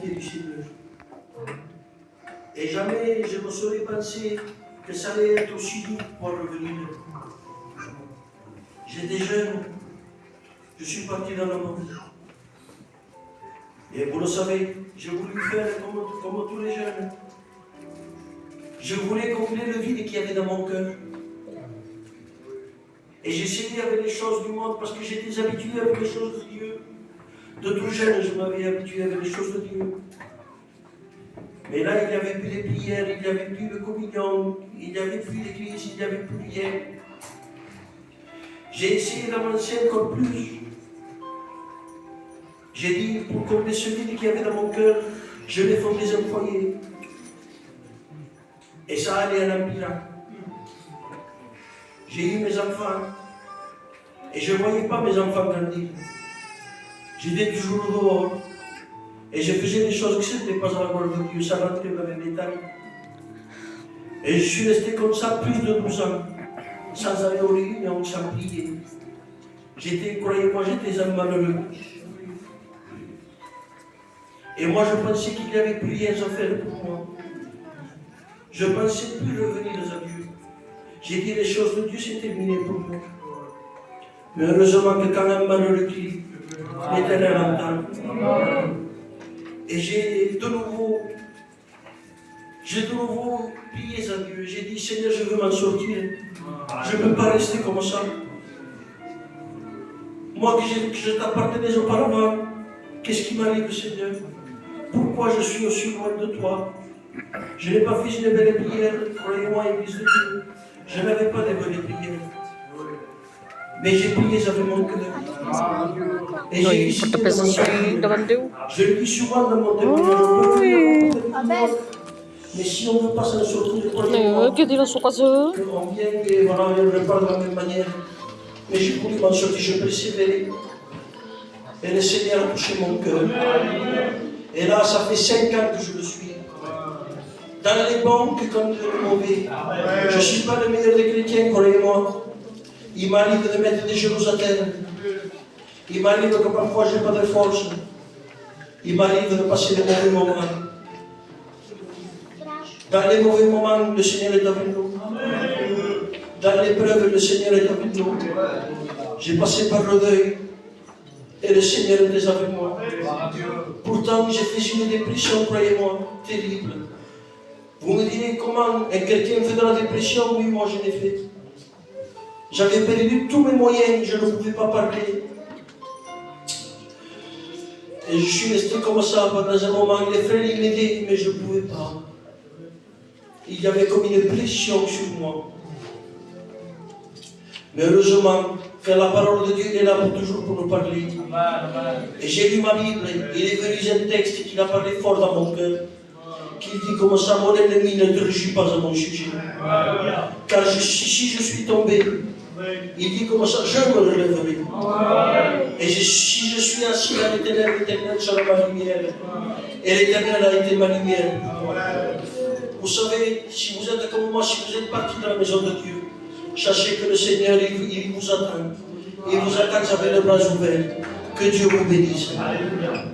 du Seigneur. Et jamais je me serais pensé que ça allait être aussi doux pour revenir. J'étais jeune, je suis parti dans le monde. Et vous le savez, j'ai voulu faire comme tous les jeunes. Je voulais combler le vide qu'il y avait dans mon cœur. Et j'essayais avec les choses du monde parce que j'étais habitué avec les choses de Dieu. De tout jeune, je m'avais habitué avec les choses de Dieu. Mais là, il n'y avait plus les prières, il n'y avait plus le communion, il n'y avait plus l'église, il n'y avait plus rien. J'ai essayé d'avancer encore plus. J'ai dit, pour combler ce vide qu'il y avait dans mon cœur, je vais fonder un foyer. Et ça allait en empirant. J'ai eu mes enfants. Et je ne voyais pas mes enfants grandir. J'étais toujours dehors. Et je faisais des choses que ce n'était pas à la gloire de Dieu. Ça rentrait dans mes détails. Et je suis resté comme ça plus de 12 ans. Sans aller aux réunions, sans prier. Croyez-moi, j'étais un malheureux. Et moi, je pensais qu'il n'y avait plus rien à faire pour moi. Je ne pensais plus revenir à Dieu. J'ai dit les choses de Dieu, c'est terminé pour moi. Mais heureusement que quand un malheureux crie, l'Éternel entend. Et j'ai de nouveau prié à Dieu. J'ai dit, Seigneur, je veux m'en sortir. Je ne peux pas rester comme ça. Moi que je t'appartenais auparavant, qu'est-ce qui m'arrive, Seigneur? Pourquoi je suis aussi loin de toi? Je n'ai pas fait une belle prière, croyez-moi, Église de Dieu. Je n'avais pas de belles prières. Mais j'ai prié avec mon cœur. Et j'ai ici dans mon cœur. Je le dis souvent dans mon témoignage. Mais si on ne veut pas s'en sortir, croyez-moi, on vient et voilà, on repart de la même manière. Mais j'ai voulu m'en sortir, je persévérais. Et le Seigneur a touché mon cœur. Et là, ça fait 5 ans que je le suis. Dans les banques comme dans les mauvais. Je ne suis pas le meilleur des chrétiens, croyez-moi. Il m'arrive de mettre des genoux à terre. Il m'arrive que parfois je n'ai pas de force. Il m'arrive de passer des mauvais moments. Dans les mauvais moments, le Seigneur est avec nous. Dans l'épreuve, le Seigneur est avec nous. J'ai passé par le deuil. Et le Seigneur était avec moi. Pourtant, j'ai fait une dépression, croyez-moi, terrible. Vous me direz comment un chrétien fait de la dépression? Oui, moi je l'ai fait. J'avais perdu tous mes moyens, je ne pouvais pas parler. Et je suis resté comme ça pendant un moment. Les frères ils m'aidaient, mais je ne pouvais pas. Il y avait comme une pression sur moi. Mais heureusement, que la parole de Dieu est là pour toujours pour nous parler. Et j'ai lu ma Bible, il est venu un texte qui a parlé fort dans mon cœur. Qui dit comme ça, mon ennemi ne te réjouit pas à mon sujet. Car si je suis tombé, il dit comme ça, je me relèverai. Et si je suis assis à l'Éternel, l'Éternel sera ma lumière. Et l'Éternel a été ma lumière. Vous savez, si vous êtes comme moi, si vous êtes parti dans la maison de Dieu, sachez que le Seigneur, il vous attend. Il vous attend avec les bras ouverts. Que Dieu vous bénisse. Alléluia.